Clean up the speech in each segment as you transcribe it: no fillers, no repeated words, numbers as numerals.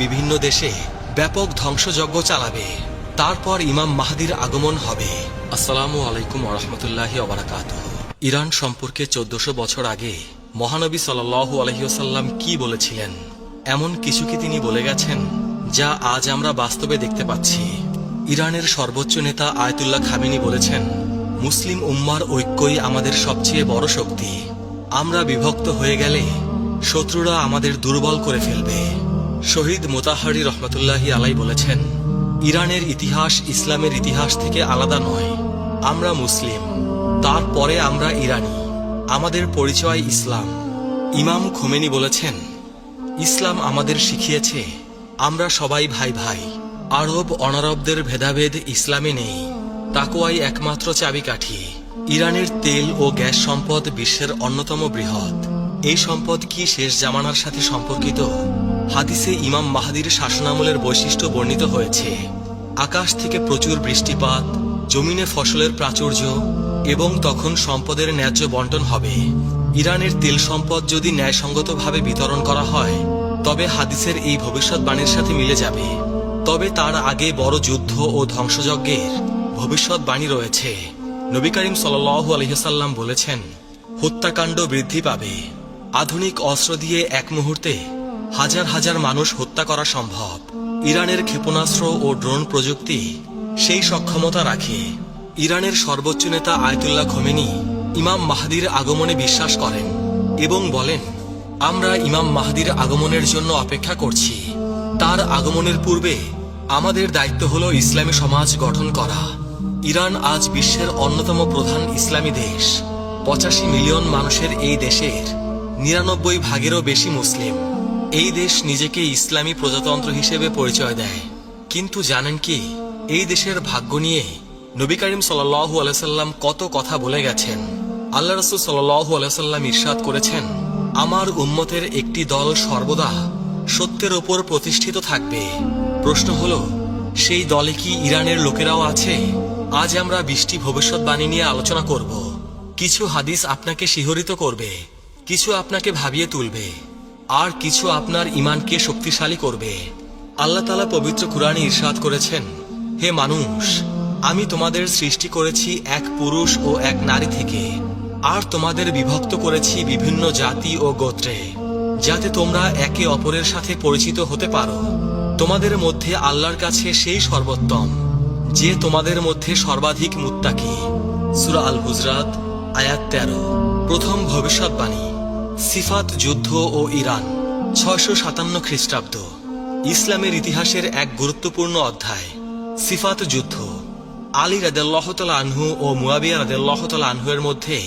বিভিন্ন দেশে ব্যাপক ধ্বংসযজ্ঞ চালাবে। তারপর ইমাম মাহদির আগমন হবে। আসসালামু আলাইকুম ওয়া রাহমাতুল্লাহি ওয়া বারাকাতুহু। ইরান সম্পর্কে 1400 বছর আগে মহানবী সাল্লাল্লাহু আলাইহি ওয়াসাল্লাম কি বলেছিলেন, এমন কিছু কি তিনি বলে গেছেন যা আজ আমরা বাস্তবে দেখতে পাচ্ছি? ইরানের সর্বোচ্চ নেতা আয়াতুল্লাহ খামেনি বলেছেন, মুসলিম উম্মার ঐক্যই আমাদের সবচেয়ে বড় শক্তি। আমরা বিভক্ত হয়ে গেলে শত্রুরা আমাদের দুর্বল করে ফেলবে। শহীদ মোতাহারি রহমতুল্লাহি আলাই বলেছেন, ইরানের ইতিহাস ইসলামের ইতিহাস থেকে আলাদা নয়। আমরা মুসলিম, তারপরে আমরা ইরানি, আমাদের পরিচয় ইসলাম। ইমাম খোমেনি বলেছেন, ইসলাম আমাদের শিখিয়েছে আমরা সবাই ভাই ভাই। আরব অনারবদের ভেদাভেদ ইসলামে নেই। তাকওয়াই একমাত্র চাবিকাঠি। ইরানের তেল ও গ্যাস সম্পদ বিশ্বের অন্যতম বৃহৎ। এই সম্পদ কি শেষ জামানার সাথে সম্পর্কিত? হাদিসে ইমাম মাহদির শাসনামলের বৈশিষ্ট্য বর্ণিত হয়েছে। আকাশ থেকে প্রচুর বৃষ্টিপাত, জমিনে ফসলের প্রাচুর্য এবং তখন সম্পদের ন্যায্য বন্টন হবে। ইরানের তেল সম্পদ যদি ন্যায়সঙ্গতভাবে বিতরণ করা হয় তবে হাদিসের এই ভবিষ্যৎবাণীর সাথে মিলে যাবে। তবে তার আগে বড় যুদ্ধ ও ধ্বংসযজ্ঞের ভবিষ্যৎবাণী রয়েছে। নবী করিম সাল্লাল্লাহু আলাইহি ওয়াসাল্লাম বলেছেন, হত্যাকাণ্ড বৃদ্ধি পাবে। আধুনিক অস্ত্র দিয়ে এক মুহূর্তে হাজার হাজার মানুষ হত্যা করা সম্ভব। ইরানের ক্ষেপণাস্ত্র ও ড্রোন প্রযুক্তি সেই সক্ষমতা রাখে। ইরানের সর্বোচ্চ নেতা আয়াতুল্লাহ খোমেনি ইমাম মাহদির আগমনে বিশ্বাস করেন এবং বলেন, আমরা ইমাম মাহদির আগমনের জন্য অপেক্ষা করছি। তার আগমনের পূর্বে আমাদের দায়িত্ব হলো ইসলামী সমাজ গঠন করা। ইরান আজ বিশ্বের অন্যতম প্রধান ইসলামী দেশ। 85 মিলিয়ন মানুষের এই দেশের 99 ভাগেরও বেশি মুসলিম। এই দেশ নিজেকে ইসলামী প্রজাতন্ত্র হিসেবে পরিচয় দেয়। কিন্তু জানেন কি, এই দেশের ভাগ্য নিয়ে নবী করিম সাল্লাল্লাহু আলাইহি সাল্লাম কত কথা বলে গেছেন। আল্লাহ রাসূল সাল্লাল্লাহু আলাইহি সাল্লাম ইরশাদ করেছেন, আমার উম্মতের একটি দল সর্বদা সত্যের ওপর প্রতিষ্ঠিত থাকবে। প্রশ্ন হলো, সেই দলে কি ইরানের লোকেরাও আছে? আজ আমরা 20টি ভবিষ্যৎবাণী নিয়ে আলোচনা করব। কিছু হাদিস আপনাকে শিহরিত করবে, কিছু আপনাকে ভাবিয়ে তুলবে, আর কিছু আপনার ঈমানকে শক্তিশালী করবে। আল্লাহ তাআলা পবিত্র কুরআনে ইরশাদ করেছেন, হে মানুষ, আমি তোমাদের সৃষ্টি করেছি এক পুরুষ ও এক নারী থেকে, আর তোমাদের বিভক্ত করেছি বিভিন্ন জাতি ও গোত্রে, যাতে তোমরা একে অপরের সাথে পরিচিত হতে পারো। তোমাদের মধ্যে আল্লাহর কাছে সেই সর্বোত্তম যে তোমাদের মধ্যে সর্বাধিক মুত্তাকি। সূরা আল হুজরাত আয়াত 13। প্রথম ভবিষ্যৎবাণী, সিফাত যুদ্ধ ও ইরান, 657 খ্রিস্টাব্দ। ইসলামের ইতিহাসের এক গুরুত্বপূর্ণ অধ্যায়, সিফাত যুদ্ধ। আলী রাদিয়াল্লাহু তাআলা আনহু ও মুয়াবিয়া রাদিয়াল্লাহু তাআলা আনহুর মধ্যে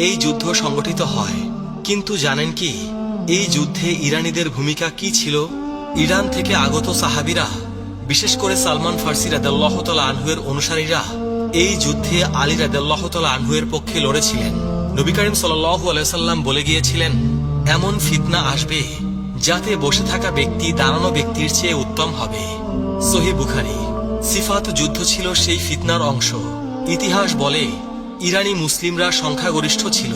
এই যুদ্ধ সংগঠিত হয়। কিন্তু জানেন কি, এই যুদ্ধে ইরানীদের ভূমিকা কি ছিল? ইরান থেকে আগত সাহাবীরা, বিশেষ করে সালমান ফার্সি রাদিয়াল্লাহু তাআলা আনহুর অনুসারীরা এই যুদ্ধে আলী রাদিয়াল্লাহু তাআলা আনহুর পক্ষে লড়েছিলেন। নবী করিম সাল্লাল্লাহু আলাইহি সাল্লাম বলে গিয়েছিলেন, এমন ফিতনা আসবে যাতে বসে থাকা ব্যক্তি দাঁড়ানো ব্যক্তির চেয়ে উত্তম হবে। সহিহ বুখারী। সিফাত যুদ্ধ ছিল সেই ফিতনার অংশ। ইতিহাস বলে, ইরানি মুসলিমরা সংখ্যাগরিষ্ঠ ছিল।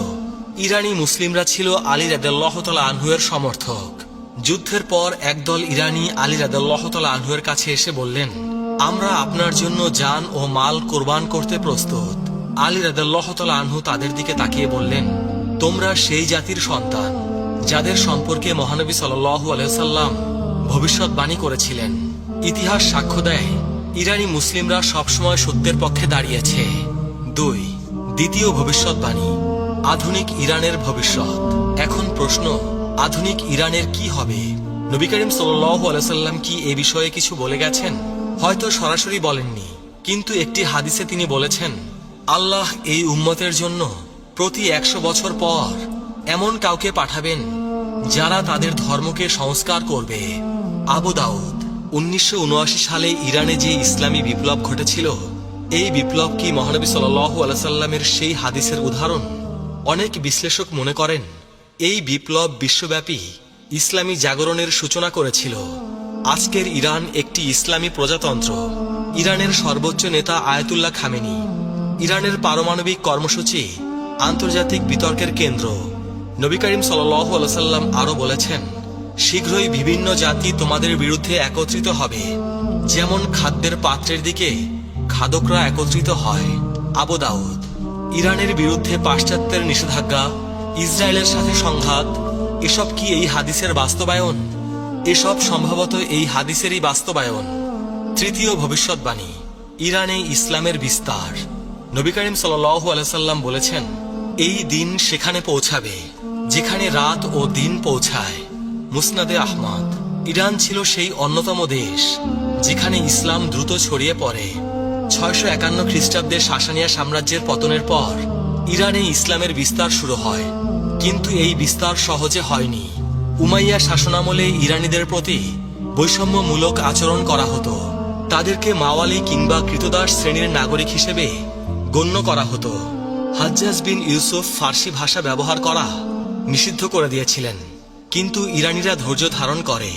ইরানি মুসলিমরা ছিল আলী রাদিয়াল্লাহু তাআলা আনহুর সমর্থক। যুদ্ধের পর একদল ইরানি আলী রাদিয়াল্লাহু তাআলা আনহুর কাছে এসে বললেন, আমরা আপনার জন্য জান ও মাল কোরবান করতে প্রস্তুত। আলী রাদিয়াল্লাহু তাআলা আনহু তাদের দিকে তাকিয়ে বললেন, তোমরা সেই জাতির সন্তান যাদের সম্পর্কে মহানবী সাল্লাল্লাহু আলাইহি ওয়াসাল্লাম ভবিষ্যৎবাণী করেছিলেন। ইতিহাস সাক্ষ্য দেয়, ইরানি মুসলিমরা সবসময় সত্যের পক্ষে দাঁড়িয়েছে। 2. দ্বিতীয় ভবিষ্যৎবাণী, আধুনিক ইরানের ভবিষ্যৎ। এখন প্রশ্ন, আধুনিক ইরানের কি হবে? নবী করিম সাল্লাল্লাহু আলাইহি ওয়াসাল্লাম কি এ বিষয়ে কিছু বলে গেছেন? হয়তো সরাসরি বলেননি, কিন্তু একটি হাদিসে তিনি বলেছেন, আল্লাহ এই উম্মতের জন্য প্রতি 100 বছর পর এমন কাউকে পাঠাবেন যারা তাদের ধর্মকে সংস্কার করবে। আবু দাউদ। 1979 সালে ইরানে যে ইসলামী বিপ্লব ঘটেছিল, এই বিপ্লব কি মহানবী সাল্লাল্লাহু আলাইহি সাল্লামের সেই হাদিসের উদাহরণ? অনেক বিশ্লেষক মনে করেন, এই বিপ্লব বিশ্বব্যাপী ইসলামী জাগরণের সূচনা করেছিল। আজকের ইরান একটি ইসলামী প্রজাতন্ত্র। ইরানের সর্বোচ্চ নেতা আয়াতুল্লাহ খামেনি। ইরানের পারমাণবিক কর্মসূচি আন্তর্জাতিক বিতর্কের কেন্দ্র। নবী করিম সাল্লাল্লাহু আলাইহি সাল্লাম আরো বলেছেন, শীঘ্রই বিভিন্ন জাতি তোমাদের বিরুদ্ধে একত্রিত হবে, যেমন খাদ্যের পাত্রের দিকে খাদকরা একত্রিত হয়। আবু দাউদ। ইরানের বিরুদ্ধে পাশ্চাত্যের নিষেধাজ্ঞা, ইসরায়েলের সাথে সংঘাত, এসব কি এই হাদিসের বাস্তবায়ন? এসব সম্ভবত এই হাদিসেরই বাস্তবায়ন। তৃতীয় ভবিষ্যৎবাণী, ইরানে ইসলামের বিস্তার। নবী করিম সাল্লাল্লাহু আলাইহি সাল্লাম বলেছেন, এই দিন সেখানে পৌঁছাবে যেখানে রাত ও দিন পৌঁছায়। মুসনাদে আহমদ। ইরান ছিল সেই অন্যতম দেশ যেখানে ইসলাম দ্রুত ছড়িয়ে পড়ে। 651 খ্রিস্টাব্দে সাসানিয়া সাম্রাজ্যের পতনের পর ইরানে ইসলামের বিস্তার শুরু হয়, কিন্তু এই বিস্তার সহজে হয়নি। উমাইয়া শাসনামলে ইরানিদের প্রতি বৈষম্যমূলক আচরণ করা হতো। তাদেরকে মাওয়ালি কিংবা কৃতদাস শ্রেণীর নাগরিক হিসেবে গণ্য করা হতো। হাজ্জাজ বিন ইউসুফ ফার্সি ভাষা ব্যবহার করা নিষিদ্ধ করে দিয়েছিলেন, কিন্তু ইরানিরা ধৈর্য ধারণ করে।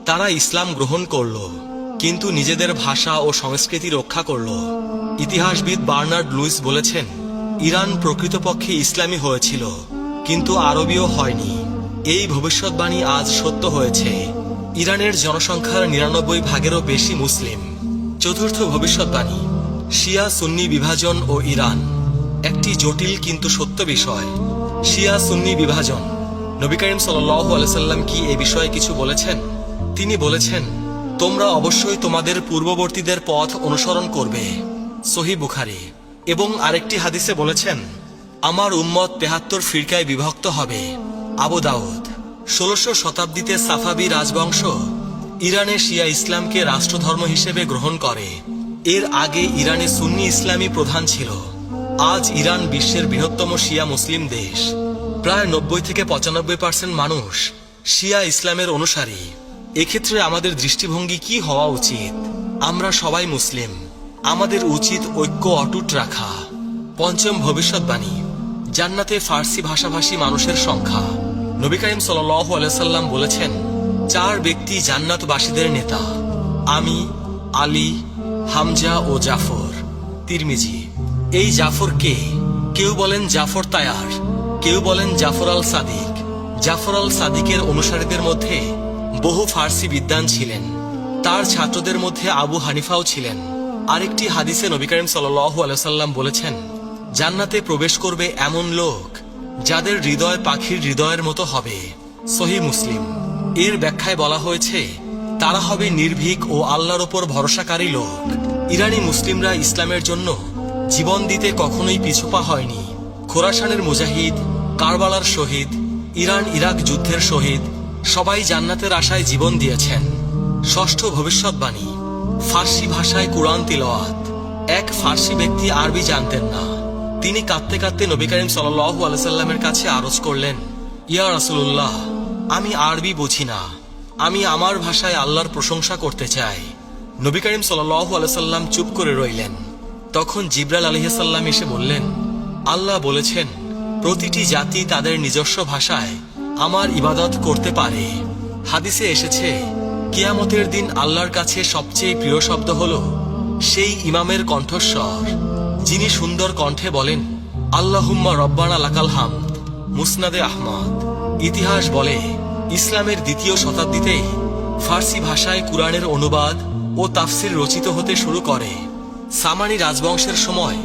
তারা ইসলাম গ্রহণ করল, কিন্তু নিজেদের ভাষা ও সংস্কৃতি রক্ষা করল। ইতিহাসবিদ বার্নার্ড লুইস বলেছেন, ইরান প্রকৃতপক্ষে ইসলামী হয়েছিল, কিন্তু আরবীয় হয়নি। এই ভবিষ্যৎবাণী আজ সত্য হয়েছে। ইরানের জনসংখ্যার 99 ভাগেরও বেশি মুসলিম। চতুর্থ ভবিষ্যৎবাণী, শিয়া সুন্নি বিভাজন ও ইরান। একটি জটিল কিন্তু সত্য বিষয়। শিয়া সুন্নি বিভাজন। নবী করিম সাল্লাল্লাহু আলাইহি সাল্লাম কি এ বিষয়ে কিছু বলেছেন? তিনি বলেছেন, তোমরা অবশ্যই তোমাদের পূর্ববর্তীদের পথ অনুসরণ করবে। সহিহ বুখারী। এবং আরেকটি হাদিসে বলেছেন, আমার উম্মত 73 ফিরকায় বিভক্ত হবে। আবু দাউদ। 16শো শতাব্দীতে সাফাবি রাজবংশ ইরানে শিয়া ইসলামকে রাষ্ট্রধর্ম হিসেবে গ্রহণ করে। এর আগে ইরানে সুন্নি ইসলামী প্রধান ছিল। আজ ইরান বিশ্বের বৃহত্তম শিয়া মুসলিম দেশ। প্রায় 90 থেকে 95% মানুষ শিয়া ইসলামের অনুসারী। এক্ষেত্রে আমাদের দৃষ্টিভঙ্গি কি হওয়া উচিত? আমরা সবাই মুসলিম, আমাদের উচিত ঐক্য অটুট রাখা। পঞ্চম ভবিষ্যৎবাণী, জান্নাতে ফার্সি ভাষাভাষী মানুষের সংখ্যা। নবী করিম সাল্লাল্লাহু আলাইহি সাল্লাম বলেছেন, 4 ব্যক্তি জান্নাতবাসীদের নেতা, আমি, আলী, হামজা ও জাফর। তিরমিজি। এই জাফর কে? কেউ বলেন জাফর তায়ার, কেউ বলেন জাফর আল সাদিক। জাফর আল সাদিকের অনুসারীদের মধ্যে বহু ফার্সি বিদ্বান ছিলেন। তার ছাত্রদের মধ্যে আবু হানিফাও ছিলেন। আরেকটি হাদিসে নবী করিম সাল্লাল্লাহু আলাইহি সাল্লাম বলেছেন, জান্নাতে প্রবেশ করবে এমন লোক যাদের হৃদয় পাখির হৃদয়ের মতো হবে। সহিহ মুসলিম। এর ব্যাখ্যায় বলা হয়েছে, তারা হবে নির্ভীক ও আল্লাহর ওপর ভরসাকারী লোক। ইরানি মুসলিমরা ইসলামের জন্য জীবন দিতে কখনোই পিছুপা হয়নি। খোরাসানের মুজাহিদ, কারবালার শহীদ, ইরান ইরাক যুদ্ধের শহীদ সবাই জান্নাতের আশায় জীবন দিয়েছেন। ষষ্ঠ ভবিষ্যৎবাণী, ফার্সি ভাষায় কুরআন তিলাওয়াত। এক ফার্সি ব্যক্তি আরবি জানতেন না। তিনি কাঁদতে কাঁদতে নবী করিম সাল্লাল্লাহু আলাইহি সাল্লামের কাছে আরজ করলেন, ইয়া রাসূলুল্লাহ, আমি আরবি বুঝি না, আমি আমার ভাষায় আল্লাহর প্রশংসা করতে চাই। নবী করিম সাল্লাল্লাহু আলাইহি সাল্লাম চুপ করে রইলেন। তখন জিবরাইল আলাইহিস সালাম এসে বললেন, আল্লাহ বলেছেন, প্রতিটি জাতি তাদের নিজস্ব ভাষায় আমার ইবাদত করতে পারে। হাদিসে এসেছে, কিয়ামতের দিন আল্লাহর কাছে সবচেয়ে প্রিয় শব্দ হলো সেই ইমামের কণ্ঠস্বর যিনি সুন্দর কণ্ঠে বলেন, আল্লাহুম্মা রব্বানা লাকাল হামদ। মুসনাদে আহমদ। ইতিহাস বলে, ইসলামের 2য় শতাব্দীতেই ফার্সি ভাষায় কুরআনের অনুবাদ ও তাফসির রচিত হতে শুরু করে। সামানি রাজবংশের সময়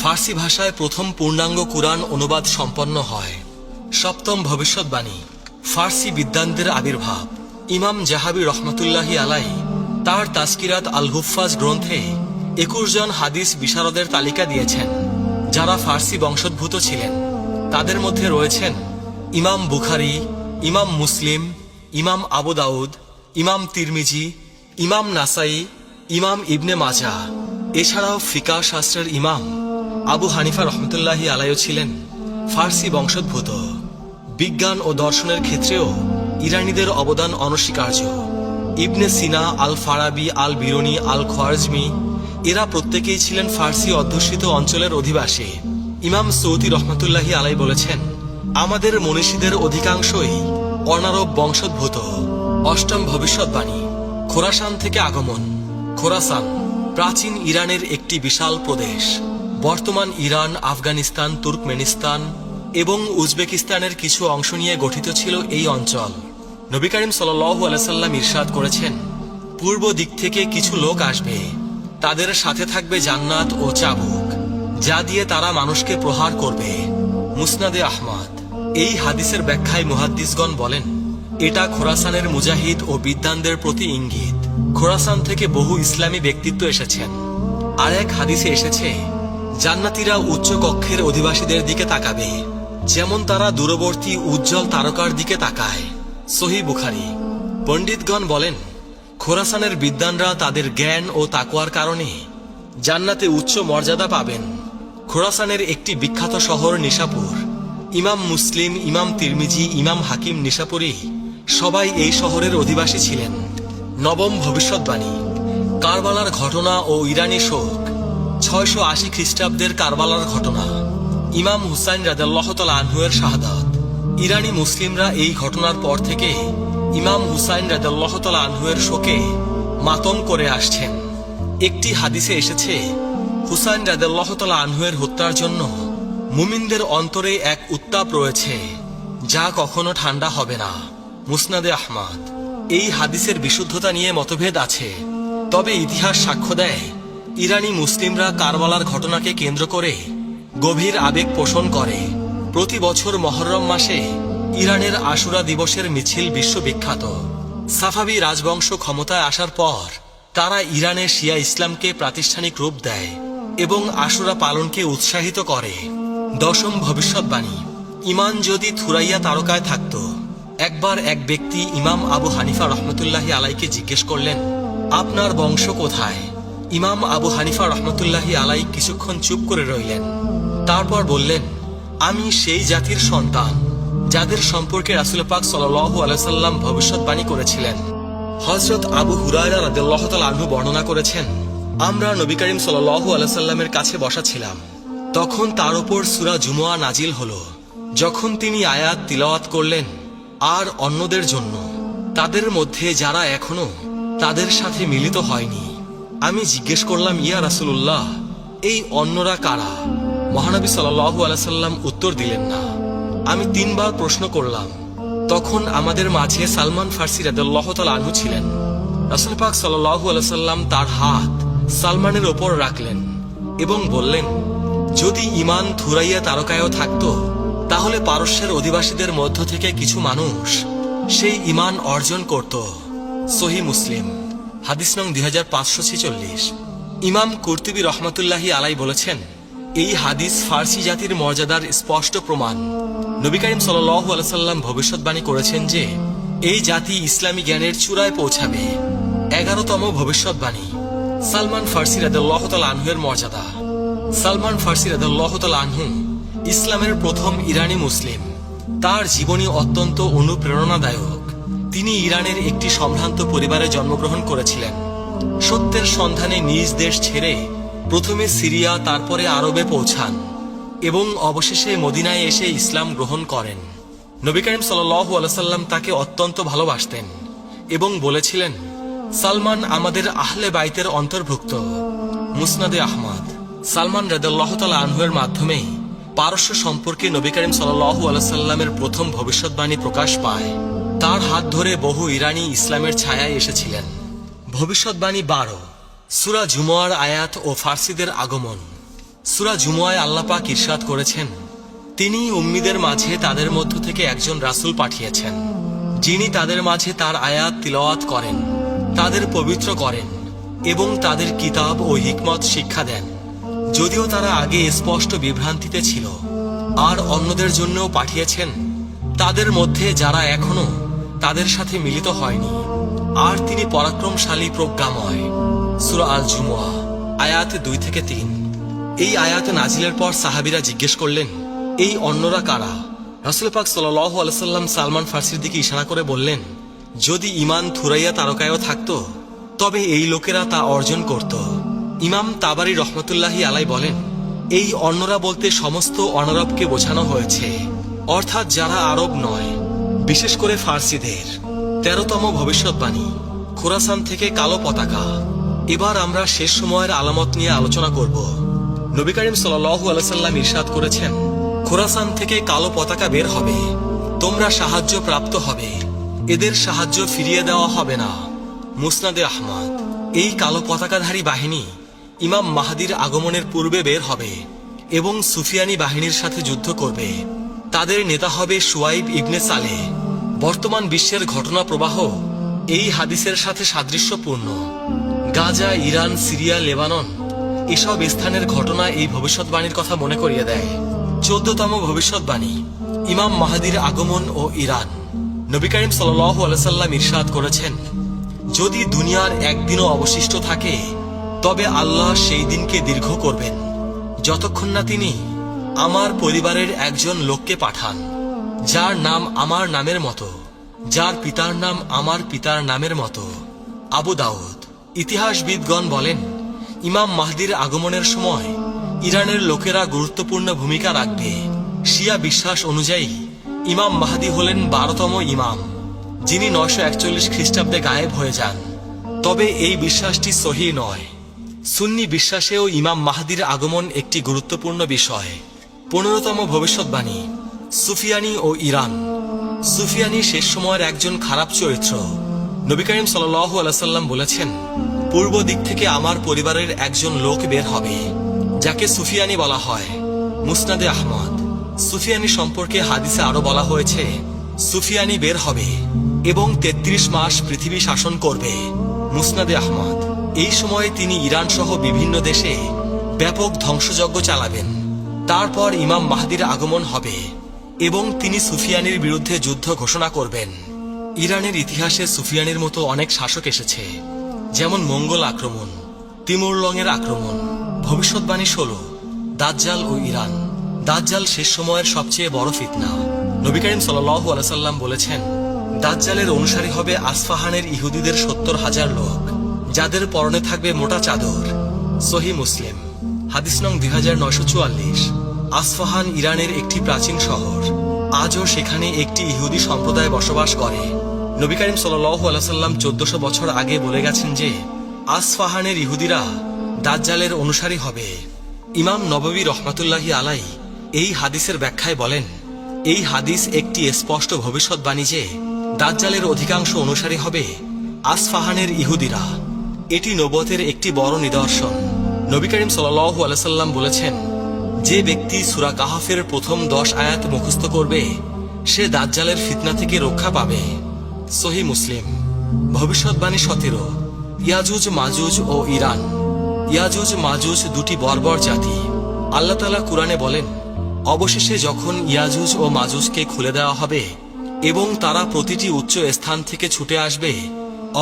ফার্সি ভাষায় প্রথম পূর্ণাঙ্গ কুরআন অনুবাদ সম্পন্ন হয়। সপ্তম ভবিষ্যৎবাণী, ফার্সি বিদ্বানদের আবির্ভাব। ইমাম জাহাবি রহমতুল্লাহি আলাইহি তার তাজকিরাত আল হুফাজ গ্রন্থে 21 জন হাদিস বিশারদের তালিকা দিয়েছেন যারা ফার্সি বংশোদ্ভূত ছিলেন। তাদের মধ্যে রয়েছেন ইমাম বুখারী, ইমাম মুসলিম, ইমাম আবু দাউদ, ইমাম তিরমিজি, ইমাম নাসাই, ইমাম ইবনে মাজাহ। এছাড়াও ফিকাহ শাস্ত্রের ইমাম আবু হানিফা রহমতুল্লাহি আলাইহি ছিলেন ফার্সি বংশোদ্ভূত। বিজ্ঞান ও দর্শনের ক্ষেত্রেও ইরানিদের অবদান অনস্বীকার্য। ইবনে সিনা, আল ফারাবি, আল বিরুনি, আল খোয়ারজমি এরা প্রত্যেকেই ছিলেন ফার্সি অধ্যুষিত অঞ্চলের অধিবাসী। ইমাম সৌদি রহমতুল্লাহি আলাইহি বলেছেন, আমাদের মনীষীদের অধিকাংশই অনারব বংশোদ্ভূত। অষ্টম ভবিষ্যৎবাণী, খোরাসান থেকে আগমন। খোরাসান প্রাচীন ইরানের একটি বিশাল প্রদেশ। বর্তমান ইরান, আফগানিস্তান, তুর্কমেনিস্তান এবং উজবেকিস্তানের কিছু অংশ নিয়ে গঠিত ছিল এই অঞ্চল। নবী করিম সাল্লাল্লাহু আলাইহি সাল্লাম ইরশাদ করেছেন, পূর্ব দিক থেকে কিছু লোক আসবে, তাদের সাথে থাকবে জান্নাত ও চাবুক, যা দিয়ে তারা মানুষকে প্রহার করবে। মুসনাদে আহমদ। এই হাদিসের ব্যাখ্যায় মুহাদ্দিসগণ বলেন, এটা খোরাসানের মুজাহিদ ও বিদ্বানদের প্রতি ইঙ্গিত। খোরাসান থেকে বহু ইসলামী ব্যক্তিত্ব এসেছেন। আর এক হাদিসে এসেছে, জান্নাতীরা উচ্চ কক্ষের অধিবাসীদের দিকে তাকাবে, যেমন তারা দূরবর্তী উজ্জ্বল তারকার দিকে তাকায়। সহিহ বুখারী। পণ্ডিতগণ বলেন, খোরাসানের বিদ্বানরা তাদের জ্ঞান ও তাকওয়ার কারণে জান্নাতে উচ্চ মর্যাদা পাবেন। খোরাসানের একটি বিখ্যাত শহর নিশাপুর। ইমাম মুসলিম, ইমাম তিরমিজি, ইমাম হাকিম নিশাপুরি সবাই এই শহরের অধিবাসী ছিলেন। নবম ভবিষ্যৎবাণী। কারবালার ঘটনা ও ইরানি শোক। 680 খ্রিস্টাব্দের কারবালার ঘটনা। ইমাম হুসাইন রাদিয়াল্লাহু তাআলা আনহু এর শাহাদাত। ইরানি মুসলিমরা এই ঘটনার পর থেকে ইমাম হুসাইন রাদিয়াল্লাহু তাআলা আনহু এর শোকে মাতম করে আসছেন। একটি হাদিসে এসেছে, হুসাইন রাদিয়াল্লাহু তাআলা আনহু এর হত্যার জন্য মুমিনদের অন্তরে এক উত্তাপ রয়েছে, যা কখনো ঠান্ডা হবে না। মুসনাদে আহমদ। এই হাদিসের বিশুদ্ধতা নিয়ে মতভেদ আছে, তবে ইতিহাস সাক্ষ্য দেয় ইরানি মুসলিমরা কারবালার ঘটনাকে কেন্দ্র করে গভীর আবেগ পোষণ করে। প্রতি বছর মহররম মাসে ইরানের আশুরা দিবসের মিছিল বিশ্ববিখ্যাত। সাফাবি রাজবংশ ক্ষমতায় আসার পর তারা ইরানের শিয়া ইসলামকে প্রাতিষ্ঠানিক রূপ দেয় এবং আশুরা পালনকে উৎসাহিত করে। দশম ভবিষ্যৎবাণী। ঈমান যদি থুরাইয়া তারকায় থাকত। একবার এক ব্যক্তি ইমাম আবু হানিফা রহমতুল্লাহি আলাইকে জিজ্ঞেস করলেন, আপনার বংশ কোথায়? ইমাম আবু হানিফা রহমতুল্লাহি আলাই কিছুক্ষণ চুপ করে রইলেন। তারপর বললেন, আমি সেই জাতির সন্তান যাদের সম্পর্কে রাসূল পাক সাল্লাল্লাহু আলাইহি সাল্লাম ভবিষ্যৎবাণী করেছিলেন। হযরত আবু হুরায়রা রাদিয়াল্লাহু তাআলা আনহু বর্ণনা করেছেন, আমরা নবী করিম সাল্লাল্লাহু আলাইহি সাল্লামের কাছে বসা ছিলাম। তখন তার উপর সূরা জুমুয়া নাজিল হলো। যখন তিনি আয়াত তিলাওয়াত করলেন, আর অন্যদের জন্য, তাদের মধ্যে যারা এখনো তাদের সাথে মিলিত হয়নি। আমি জিজ্ঞেস করলাম, ইয়া রাসূলুল্লাহ, এই অন্যরা কারা? মহানবী সাল্লাল্লাহু আলাইহি সাল্লাম উত্তর দিলেন না। আমি 3 বার প্রশ্ন করলাম। তখন আমাদের মাঝে সালমান ফার্সি রাদিয়াল্লাহু তাআলা আনহু ছিলেন। রাসূল পাক সাল্লাল্লাহু আলাইহি সাল্লাম তার হাত সালমানের ওপর রাখলেন এবং বললেন, যদি ঈমান থুরাইয়া তারকায়ও থাকতো, তাহলে পারস্যের অধিবাসীদের মধ্য থেকে কিছু মানুষ সেই ঈমান অর্জন করত। সহিহ মুসলিম। হাদিস নং 2546। ইমাম কুরতুবী রহমাতুল্লাহি আলাই বলেছেন, এই হাদিস ফার্সি জাতির মর্যাদার স্পষ্ট প্রমাণ। নবী করিম সাল্লাল্লাহু আলাইহি সাল্লাম ভবিষ্যৎবাণী করেছেন যে এই জাতি ইসলামী জ্ঞানের চূড়ায় পৌঁছাবে। 11তম ভবিষ্যৎবাণী। সালমান ফার্সি রাদিয়াল্লাহু তাআলা আনহু এর মর্যাদা। সালমান ফার্সি রাদিয়াল্লাহু তাআলা আনহু ইসলামের প্রথম ইরানি মুসলিম। তার জীবনী অত্যন্ত অনুপ্রেরণাদায়ক। তিনি ইরানের একটি সম্ভ্রান্ত পরিবারে জন্মগ্রহণ করেছিলেন। সত্যের সন্ধানে নিজ দেশ ছেড়ে প্রথমে সিরিয়া, তারপরে আরবে পৌঁছান এবং অবশেষে মদিনায় এসে ইসলাম গ্রহণ করেন। নবী করিম সাল্লাল্লাহু আলাইহি সাল্লাম তাকে অত্যন্ত ভালোবাসতেন এবং বলেছিলেন, সালমান আমাদের আহলে বাইতের অন্তর্ভুক্ত। মুসনাদে আহমদ। সালমান রাদিয়াল্লাহু তাআলা আনহু এর মাধ্যমে পারস্য সম্পর্কে নবী করিম সাল্লাল্লাহু আলাইহি সাল্লামের প্রথম ভবিষ্যৎবাণী প্রকাশ পায়। তার হাত ধরে বহু ইরানি ইসলামের ছায়ায় এসেছিলেন। ভবিষ্যৎবাণী 12। সূরা জুমুয়ার আয়াত ও ফার্সিদের আগমন। সূরা জুমুয়ায় আল্লাহ পাক ইরশাদ করেছেন, তিনি উম্মীদের মাঝে তাদের মধ্য থেকে একজন রাসূল পাঠিয়েছেন, যিনি তাদের মাঝে তার আয়াত তিলাওয়াত করেন, তাদের পবিত্র করেন এবং তাদের কিতাব ও হিকমত শিক্ষা দেন, যদিও তারা আগে স্পষ্ট বিভ্রান্তিতে ছিল। আর অন্যদের জন্যও পাঠিয়েছেন, তাদের মধ্যে যারা এখনো তাদের সাথে মিলিত হয়নি। আর তিনি পরাক্রমশালী, প্রজ্ঞাময়। সূরা আল জুমুয়া আয়াত 2 থেকে 3। এই আয়াত নাজিলের পর সাহাবীরা জিজ্ঞেস করলেন, এই অন্যরা কারা? রাসূল পাক সাল্লাল্লাহু আলাইহি সাল্লাম সালমান ফার্সির দিকে ইশারা করে বললেন, যদি ঈমান থুরাইয়া তারকায়ও থাকতো, তবে এই লোকেরা তা অর্জন করত। ইমাম তাবারি রহমতুল্লাহি আলাই বলেন, এই অন্যরা বলতে সমস্ত অনারবকে বোঝানো হয়েছে, অর্থাৎ যারা আরব নয়, বিশেষ করে ফার্সিদের। 13তম ভবিষ্যৎবাণী। খোরাসান থেকে কালো পতাকা। এবার আমরা শেষ সময়ের আলামত নিয়ে আলোচনা করব। নবী করিম সাল্লাল্লাহু আলাইহি সাল্লাম ইরশাদ করেছেন, খোরাসান থেকে কালো পতাকা বের হবে, তোমরা সাহায্য প্রাপ্ত হবে, এদের সাহায্য ফিরিয়ে দেওয়া হবে না। মুসনাদে আহমদ। এই কালো পতাকাধারী বাহিনী ইমাম মাহদির আগমনের পূর্বে বের হবে এবং সুফিয়ানি বাহিনীর সাথে যুদ্ধ করবে। তাদের নেতা হবে শুয়াইব ইবনে সালেহ। বর্তমান বিশ্বের ঘটনা প্রবাহ এই হাদিসের সাথে সাদৃশ্যপূর্ণ। গাজা, ইরান, সিরিয়া, লেবানন এসব স্থানের ঘটনা এই ভবিষ্যৎবাণীর কথা মনে করিয়ে দেয়। 14তম ভবিষ্যৎবাণী, ইমাম মাহদির আগমন ও ইরান। নবী করিম সাল্লাল্লাহু আলাইহি সাল্লাম ইরশাদ করেছেন, যদি দুনিয়ার একদিনও অবশিষ্ট থাকে তবে আল্লাহ সেই দিনকে দীর্ঘ করবেন যতক্ষণ না তিনি আমার পরিবারের একজন লোককে পাঠান, যার নাম আমার নামের মতো, যার পিতার নাম আমার পিতার নামের মতো। আবু দাউদ। ইতিহাসবিদগণ বলেন, ইমাম মাহদির আগমনের সময় ইরানের লোকেরা গুরুত্বপূর্ণ ভূমিকা রাখবে। শিয়া বিশ্বাস অনুযায়ী ইমাম মাহদি হলেন 12তম ইমাম, যিনি 941 খ্রিস্টাব্দে গায়েব হয়ে যান। তবে এই বিশ্বাসটি সহিহ নয়। সুন্নি বিশ্বাসেও ইমাম মাহদির আগমন একটি গুরুত্বপূর্ণ বিষয়। 15তম ভবিষ্যৎবাণী, সুফিয়ানি ও ইরান। সুফিয়ানি শেষ সময়ের একজন খারাপ চরিত্র। নবী করিম সাল্লাল্লাহু আলাইহি সাল্লাম বলেছেন, পূর্ব দিক থেকে আমার পরিবারের একজন লোক বের হবে, যাকে সুফিয়ানি বলা হয়। মুসনাদে আহমদ। সুফিয়ানি সম্পর্কে হাদিসে আরো বলা হয়েছে, সুফিয়ানি বের হবে এবং 33 মাস পৃথিবী শাসন করবে। মুসনাদে আহমদ। এই সময়ে তিনি ইরান সহ বিভিন্ন দেশে ব্যাপক ধ্বংসযজ্ঞ চালাবেন। তারপর ইমাম মাহদির আগমন হবে এবং তিনি সুফিয়ানির বিরুদ্ধে যুদ্ধ ঘোষণা করবেন। ইরানের ইতিহাসে সুফিয়ানির মতো অনেক শাসক এসেছে, যেমন মঙ্গল আক্রমণ, তিমুরলংয়ের আক্রমণ। ভবিষ্যৎবাণী 16, দাজ্জাল ও ইরান। দাজ্জাল শেষ সময়ের সবচেয়ে বড় ফিতনা। নবী করিম সাল্লাল্লাহু আলাইহি সাল্লাম বলেছেন, দাজ্জালের অনুসারী হবে আসফাহানের ইহুদিদের 70,000 লোক, যাদের পরনে থাকবে মোটা চাদর। সহিহ মুসলিম। হাদিস নং 2944। আসফাহান ইরানের একটি প্রাচীন শহর। আজও সেখানে একটি ইহুদি সম্প্রদায় বসবাস করে। নবী করিম সাল্লাল্লাহু আলাইহি সাল্লাম 1400 বছর আগে বলে গেছেন যে আসফাহানের ইহুদিরা দাজ্জালের অনুসারী হবে। ইমাম নববী রহমাতুল্লাহি আলাইহি এই হাদিসের ব্যাখ্যায় বলেন, এই হাদিস একটি স্পষ্ট ভবিষ্যৎবাণী যে দাজ্জালের অধিকাংশ অনুসারী হবে আসফাহানের ইহুদিরা। এটি নবুয়তের একটি বড় নিদর্শন। নবী করিম সাল্লাল্লাহু আলাইহি সাল্লাম বলেছেন, যে ব্যক্তি সূরা কাহফের প্রথম 10 আয়াত মুখস্থ করবে সে দাজ্জালের ফিতনা থেকে রক্ষা পাবে। সহিহ মুসলিম। ভবিষ্যৎবাণী 17, ইয়াজুজ মাজুজ ও ইরান। ইয়াজুজ মাজুজ দুটি বর্বর জাতি। আল্লাহ তাআলা কুরআনে বলেন, অবশেষে যখন ইয়াজুজ ও মাজুজকে খুলে দেওয়া হবে এবং তারা প্রতিটি উচ্চ স্থান থেকে ছুটে আসবে।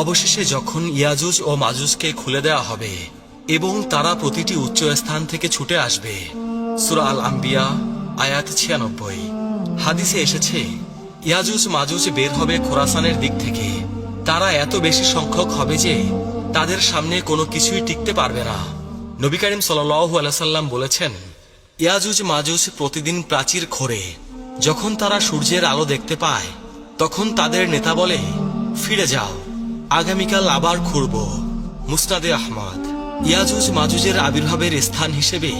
অবশেষে যখন ইয়াজুজ ও মাজুজকে খুলে দেওয়া হবে এবং তারা প্রতিটি উচ্চ স্থান থেকে ছুটে আসবে। সূরা আল আম্বিয়া আয়াত 96। হাদিসে এসেছে, ইয়াজুজ মাজুজ বের হবে খোরাসানের দিক থেকে। তারা এত বেশি সংখ্যক হবে যে তাদের সামনে কোনো কিছুই টিকতে পারবে না। নবী করিম সাল্লাল্লাহু আলাইহি সাল্লাম বলেছেন, ইয়াজুজ মাজুজ প্রতিদিন প্রাচীর খোঁড়ে। যখন তারা সূর্যের আলো দেখতে পায় তখন তাদের নেতা বলে, ফিরে যাও, আগামীকাল আবার খুঁড়ব। মুসনাদে আহমদ। ইয়াজুজ মাজুজের আবির্ভাবের স্থান হিসেবে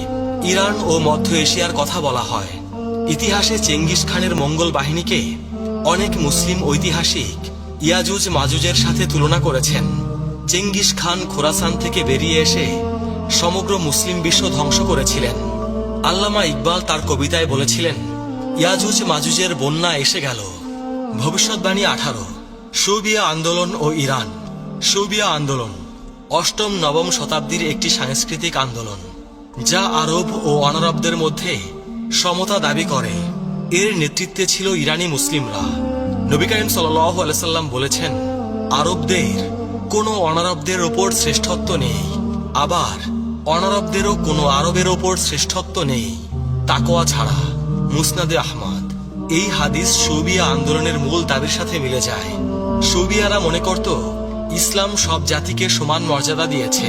ইরান ও মধ্য এশিয়ার কথা বলা হয়। ইতিহাসে চেঙ্গিস খানের মঙ্গল বাহিনীকে অনেক মুসলিম ঐতিহাসিক ইয়াজুজ মাজুজের সাথে তুলনা করেছেন। চেঙ্গিস খান খোরাসান থেকে বেরিয়ে এসে সমগ্র মুসলিম বিশ্ব ধ্বংস করেছিলেন। আল্লামা ইকবাল তার কবিতায় বলেছিলেন, ইয়াজুজ মাজুজের বন্যা এসে গেল। ভবিষ্যৎবাণী 18, শৌবিয়া আন্দোলন ও ইরান। শৌবিয়া আন্দোলন 8ম-9ম শতাব্দীর একটি সাংস্কৃতিক আন্দোলন, যা আরব ও অনারবদের মধ্যে সমতা দাবি করে। এর নেতৃত্বে ছিল ইরানি মুসলিমরা। নবী করিম সাল্লাল্লাহু আলাইহি সাল্লাম বলেছেন, আরবদের কোনো অনারবদের ওপর শ্রেষ্ঠত্ব নেই, আবার অনারবদেরও কোনো আরবের ওপর শ্রেষ্ঠত্ব নেই তাকওয়া ছাড়া। মুসনাদে আহমদ। এই হাদিস শৌবিয়া আন্দোলনের মূল দাবির সাথে মিলে যায়। শৌবিয়ারা মনে করত ইসলাম সব জাতিকে সমান মর্যাদা দিয়েছে।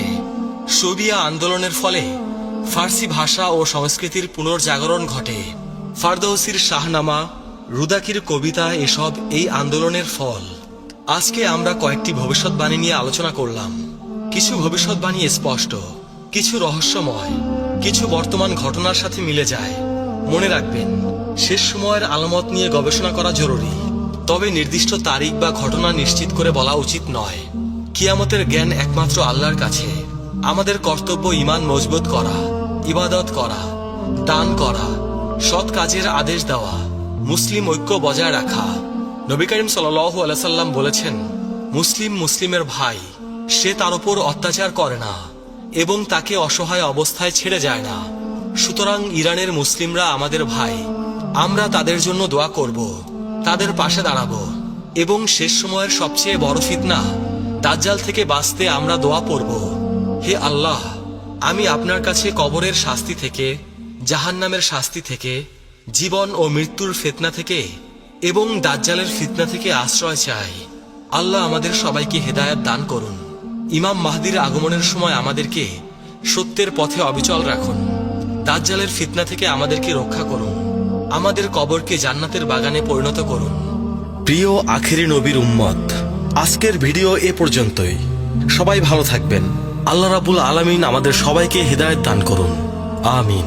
শৌবিয়া আন্দোলনের ফলে ফার্সি ভাষা ও সংস্কৃতির পুনর্জাগরণ ঘটে। ফারদৌসির শাহনামা, রুদাকির কবিতা এসব এই আন্দোলনের ফল। আজকে আমরা কয়েকটি ভবিষ্যৎবাণী নিয়ে আলোচনা করলাম। কিছু ভবিষ্যৎবাণী স্পষ্ট, কিছু রহস্যময়, কিছু বর্তমান ঘটনার সাথে মিলে যায়। মনে রাখবেন, শেষ সময়ের আলামত নিয়ে গবেষণা করা জরুরি। তবে নির্দিষ্ট তারিখ বা ঘটনা নিশ্চিত করে বলা উচিত নয়। কিয়ামতের জ্ঞান একমাত্র আল্লাহর কাছে। আমাদের কর্তব্য ঈমান মজবুত করা, ইবাদত করা, দান করা, সৎ কাজের আদেশ দেওয়া, মুসলিম ঐক্য বজায় রাখা। নবী করিম সাল্লাল্লাহু আলাইহি সাল্লাম বলেছেন, মুসলিম মুসলিমের ভাই, সে তার উপর অত্যাচার করে না এবং তাকে অসহায় অবস্থায় ছেড়ে যায় না। সুতরাং ইরানের মুসলিমরা আমাদের ভাই। আমরা তাদের জন্য দোয়া করব, তাদের পাশে দাঁড়াবো এবং শেষ সময়ের সবচেয়ে বড় ফিতনা দাজ্জাল থেকে বাঁচতে আমরা দোয়া পড়ব। হে আল্লাহ, আমি আপনার কাছে কবরের শাস্তি থেকে, জাহান্নামের শাস্তি থেকে, জীবন ও মৃত্যুর ফিতনা থেকে এবং দাজ্জালের ফিতনা থেকে আশ্রয় চাই। আল্লাহ আমাদের সবাইকে হেদায়েত দান করুন। ইমাম মাহদির আগমনের সময় আমাদেরকে সত্যের পথে অবিচল রাখুন। দাজ্জালের ফিতনা থেকে আমাদেরকে রক্ষা করুন। আমাদের কবরকে জান্নাতের বাগানে পরিণত করুন। প্রিয় আখেরি নবীর উম্মত, আজকের ভিডিও এ পর্যন্তই। সবাই ভালো থাকবেন। আল্লাহ রাব্বুল আলামিন আমাদের সবাইকে হেদায়েত দান করুন। আমিন।